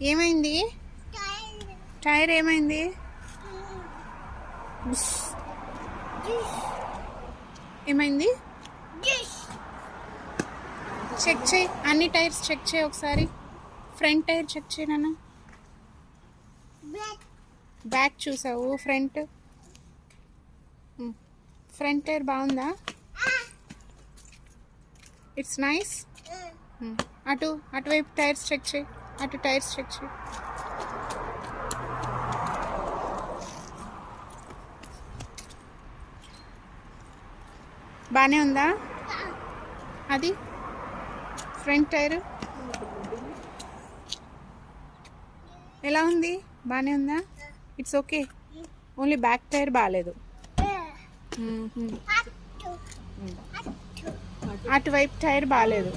ఏమైంది? టైర్ ఏమైంది? ఏమైంది? చెక్ చేయి, అన్ని టైర్స్ చెక్ చేయి ఒకసారి. ఫ్రంట్ టైర్ చెక్ చేయి నాన్న. బ్యాక్ చూసావు, ఫ్రంట్ ఫ్రంట్ టైర్ బాగుందా? It's nice. అటువైపు టైర్స్ చెక్ చేయి, అటు టైర్స్ చెక్ చేయి. బాగానే ఉందా? అది ఫ్రంట్ టైర్ ఎలా ఉంది? బాగానే ఉందా? It's okay. Only back tyre బాగాలేదు. అటువైపు టైర్ బాగాలేదు.